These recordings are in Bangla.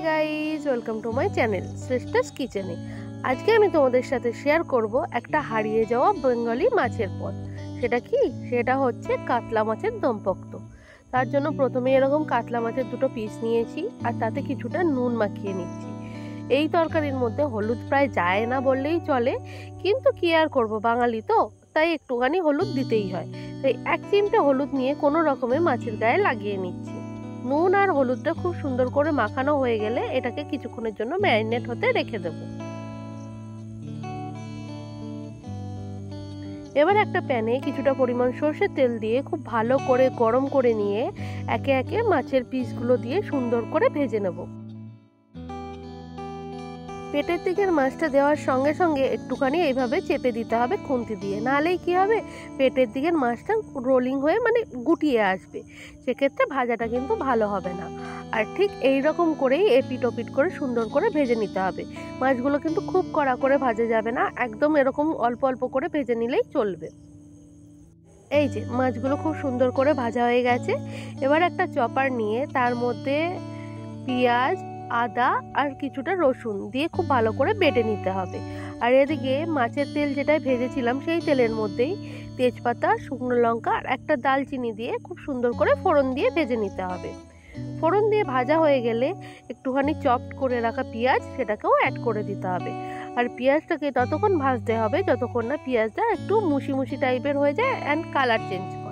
Guys, welcome to my channel Shreshtha's কিচেনে। আজকে আমি তোমাদের সাথে শেয়ার করব একটা হারিয়ে যাওয়া বেঙ্গলি মাছের পদ। সেটা হচ্ছে কাতলা মাছের দম পোক্ত। তার জন্য প্রথমে এরকম কাতলা মাছের দুটো পিস নিয়েছি আর তাতে কিছুটা নুন মাখিয়ে নিচ্ছি। এই তরকারির মধ্যে হলুদ প্রায় যায় না বললেই চলে, কিন্তু কি আর করবো, বাঙালি তো, তাই একটুখানি হলুদ দিতেই হয়। তাই 1 চিমটে হলুদ নিয়ে কোনো রকমে মাছের গায়ে লাগিয়ে নিচ্ছি। নুন আর হলুদটা খুব সুন্দর করে মাখানো হয়ে গেলে এটাকে কিছুক্ষণের জন্য ম্যারিনেট হতে রেখে দেব। এবার একটা প্যানে কিছুটা পরিমাণ সর্ষের তেল দিয়ে খুব ভালো করে গরম করে নিয়ে একে একে মাছের পিসগুলো দিয়ে সুন্দর করে ভেজে নেব। পেটের দিকের মাছটা দেওয়ার সঙ্গে সঙ্গে একটুখানি এইভাবে চেপে দিতে হবে খুন্তি দিয়ে, নাহলেই কি হবে, পেটের দিকের মাছটা রোলিং হয়ে গুটিয়ে আসবে, সেক্ষেত্রে ভাজাটা কিন্তু ভালো হবে না। আর ঠিক এই রকম করেই এপিট ওপিট করে সুন্দর করে ভেজে নিতে হবে। মাছগুলো কিন্তু খুব কড়া করে ভাজা যাবে না, একদম এরকম অল্প অল্প করে ভেজে নিলেই চলবে। এই যে মাছগুলো খুব সুন্দর করে ভাজা হয়ে গেছে। এবার একটা চপার নিয়ে তার মধ্যে পেঁয়াজ, আদা আর কিছুটা রসুন দিয়ে খুব ভালো করে বেটে নিতে হবে। আর এদিকে মাছের তেল যেটাই ভেজেছিলাম সেই তেলের মধ্যেই তেজপাতা, শুকনো লঙ্কা আর একটা দালচিনি দিয়ে খুব সুন্দর করে ফোড়ন দিয়ে ভেজে নিতে হবে। ফোড়ন দিয়ে ভাজা হয়ে গেলে একটুখানি চপড করে রাখা পেঁয়াজ সেটাকেও অ্যাড করে দিতে হবে। আর পেঁয়াজটাকে ততক্ষণ ভাজতে হবে যতক্ষণ না পেঁয়াজটা একটু মুশি মুশি টাইপের হয়ে যায় অ্যান্ড কালার চেঞ্জ করে।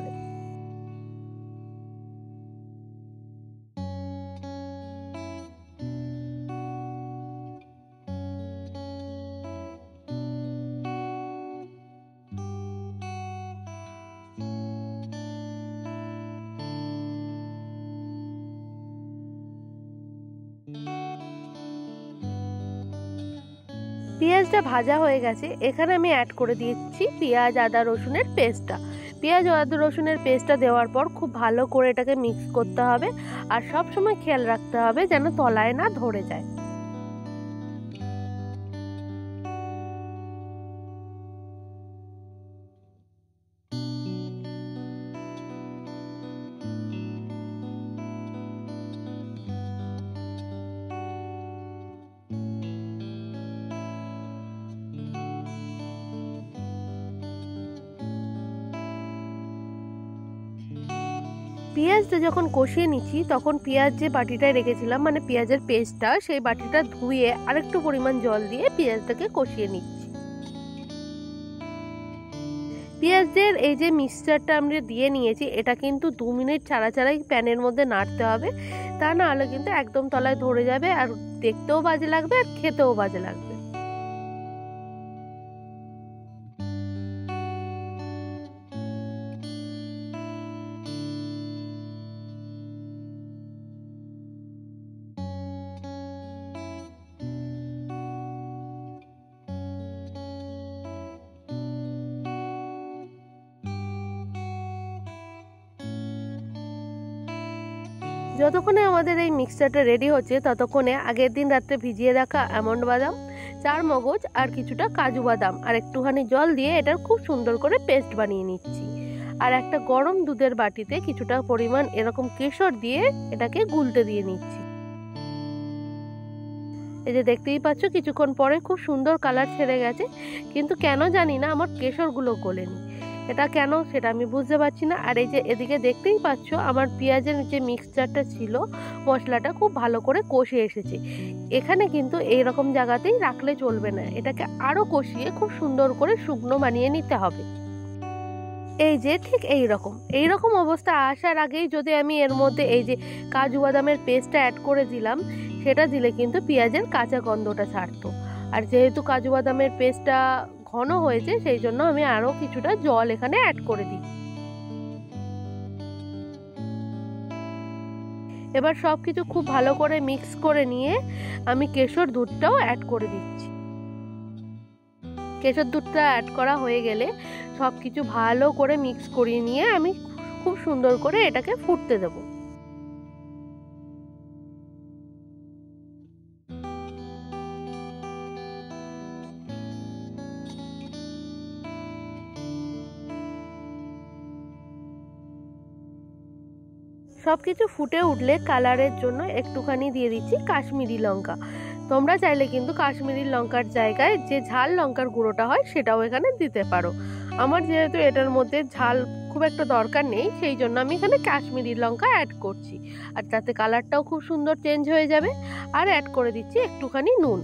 পেঁয়াজটা ভাজা হয়ে গেছে, এখানে আমি অ্যাড করে দিচ্ছি পেঁয়াজ আদা রসুনের পেস্টটা। পেঁয়াজ আদা রসুনের পেস্টটা দেওয়ার পর খুব ভালো করে এটাকে মিক্স করতে হবে। আর সব সময় খেয়াল রাখতে হবে যেন তলায় না ধরে যায়। পেঁয়াজটা যখন কষিয়ে নিচ্ছি তখন পেঁয়াজ যে বাটিটায় রেখেছিলাম, পেঁয়াজের পেস্টটা, সেই বাটিটা ধুয়ে আরেকটু পরিমাণ জল দিয়ে পেঁয়াজটাকে কষিয়ে নিচ্ছি। পেঁয়াজের এই যে মিক্সচারটা আমরা দিয়ে নিয়েছি, এটা কিন্তু 2 মিনিট ছাড়া ছাড়াই প্যানের মধ্যে নাড়তে হবে, তা না হলে কিন্তু একদম তলায় ধরে যাবে আর দেখতেও বাজে লাগবে আর খেতেও বাজে লাগবে। যতক্ষণে আমাদের এই মিক্সচারটা রেডি হচ্ছে ততক্ষণে আগের দিন রাত্রে ভিজিয়ে রাখা আমন্ড বাদাম, 4 মগজ আর কিছুটা কাজু বাদাম আর একটুখানি জল দিয়ে এটার খুব সুন্দর করে পেস্ট বানিয়ে নিচ্ছি। আর একটা গরম দুধের বাটিতে কিছুটা পরিমাণ এরকম কেশর দিয়ে এটাকে গুলতে দিয়ে নিচ্ছি। এই যে দেখতেই পাচ্ছ কিছুক্ষণ পরে খুব সুন্দর কালার ছেড়ে গেছে, কিন্তু কেন জানি না আমার কেশরগুলো গলেনি। এটা কেন সেটা আমি বুঝতে পারছি না। আর এই যে এদিকে দেখতেই পাচ্ছ আমার পেঁয়াজের যে মিক্সচারটা ছিল, মশলাটা খুব ভালো করে কষে এসেছে। এখানে কিন্তু এইরকম জায়গাতেই রাখলে চলবে না, এটাকে আরও কষিয়ে খুব সুন্দর করে শুকনো বানিয়ে নিতে হবে। এই যে ঠিক এইরকম অবস্থা আসার আগেই যদি আমি এর মধ্যে এই যে কাজু বাদামের পেস্টটা অ্যাড করে দিলাম, সেটা দিলে কিন্তু পেঁয়াজের কাঁচা গন্ধটা ছাড়তো। আর যেহেতু কাজু বাদামের পেস্টটা ঘন হয়েছে সেই জন্য আমি আরও কিছুটা জল এখানে অ্যাড করে দিই। এবার সব কিছু খুব ভালো করে মিক্স করে নিয়ে আমি কেশর দুধটাও অ্যাড করে দিচ্ছি। কেশর দুধটা অ্যাড করা হয়ে গেলে সব কিছু ভালো করে মিক্স করিয়ে নিয়ে আমি খুব সুন্দর করে এটাকে ফুটতে দেবো। সব কিছু ফুটে উঠলে কালারের জন্য একটুখানি দিয়ে দিচ্ছি কাশ্মীরি লঙ্কা। তোমরা চাইলে কিন্তু কাশ্মীরি লঙ্কার জায়গায় যে ঝাল লঙ্কার গুঁড়োটা হয় সেটাও এখানে দিতে পারো। আমার যেহেতু এটার মধ্যে ঝাল খুব একটা দরকার নেই, সেই জন্য আমি এখানে কাশ্মীরি লঙ্কা অ্যাড করছি। আর তাতে কালারটাও খুব সুন্দর চেঞ্জ হয়ে যাবে। আর অ্যাড করে দিচ্ছি একটুখানি নুন।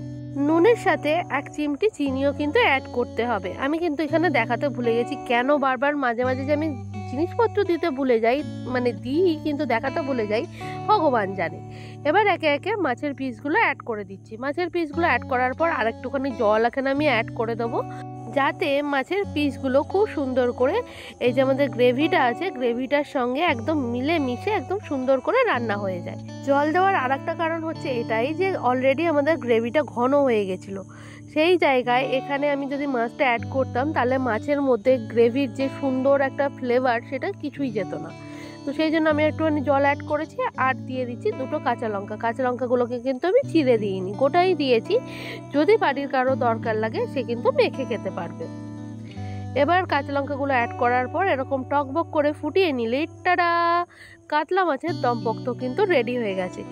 নুনের সাথে 1 চিমটি চিনিও কিন্তু অ্যাড করতে হবে। আমি কিন্তু এখানে দেখাতে ভুলে গেছি, কেন বারবার মাঝে মাঝে যে আমি জিনিসপত্র দিতে ভুলে যাই, মানে দিই কিন্তু দেখাতে ভুলে যাই, ভগবান জানে। এবার একে একে মাছের পিসগুলো অ্যাড করে দিচ্ছি। মাছের পিসগুলো অ্যাড করার পর আরেকটুখানি জল এখানে আমি অ্যাড করে দেবো, যাতে মাছের পিসগুলো খুব সুন্দর করে এই যে আমাদের গ্রেভিটা আছে গ্রেভিটার সঙ্গে একদম মিলে মিশে একদম সুন্দর করে রান্না হয়ে যায়। জল দেওয়ার আরেকটা কারণ হচ্ছে এটাই যে অলরেডি আমাদের গ্রেভিটা ঘন হয়ে গেছিলো, সেই জায়গায় এখানে আমি যদি মাছটা অ্যাড করতাম তাহলে মাছের মধ্যে গ্রেভির যে সুন্দর একটা ফ্লেভার সেটা কিছুই যেত না। তো সেই জন্য আমি একটুখানি জল অ্যাড করেছি আর দিয়ে দিচ্ছি 2টো কাঁচা লঙ্কা। কাঁচা লঙ্কাগুলোকে কিন্তু আমি চিড়ে দিইনি, গোটাই দিয়েছি। যদি বাড়ির কারো দরকার লাগে সে কিন্তু মেখে খেতে পারবে। এবার কাঁচা লঙ্কাগুলো অ্যাড করার পর এরকম টকবক করে ফুটিয়ে নিলে টাটা, কাতলা মাছের দমপক্ত কিন্তু রেডি হয়ে গেছে।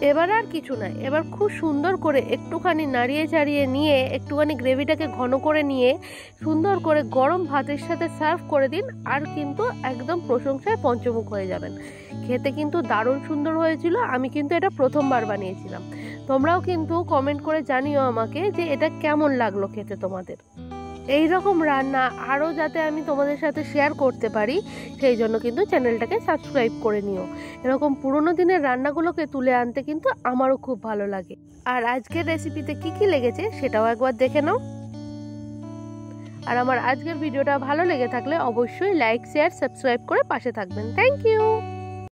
এবার আর কিছু না, এবার খুব সুন্দর করে একটুখানি নাড়িয়ে চাড়িয়ে নিয়ে একটুখানি গ্রেভিটাকে ঘন করে নিয়ে সুন্দর করে গরম ভাতের সাথে সার্ভ করে দিন, আর কিন্তু একদম প্রশংসায় পঞ্চমুখ হয়ে যাবেন। খেতে কিন্তু দারুণ সুন্দর হয়েছিল। আমি কিন্তু এটা প্রথমবার বানিয়েছিলাম। তোমরাও কিন্তু কমেন্ট করে জানিও আমাকে যে এটা কেমন লাগলো খেতে তোমাদের। এই রকম রান্না আরও যাতে আমি তোমাদের সাথে শেয়ার করতে পারি, সেই জন্য কিন্তু চ্যানেলটাকে সাবস্ক্রাইব করে নিও। এরকম পুরোনো দিনের রান্নাগুলোকে তুলে আনতে কিন্তু আমারও খুব ভালো লাগে। আর আজকের রেসিপিতে কি কি লেগেছে সেটাও একবার দেখে নাও। আর আমার আজকের ভিডিওটা ভালো লেগে থাকলে অবশ্যই লাইক, শেয়ার, সাবস্ক্রাইব করে পাশে থাকবেন। Thank you.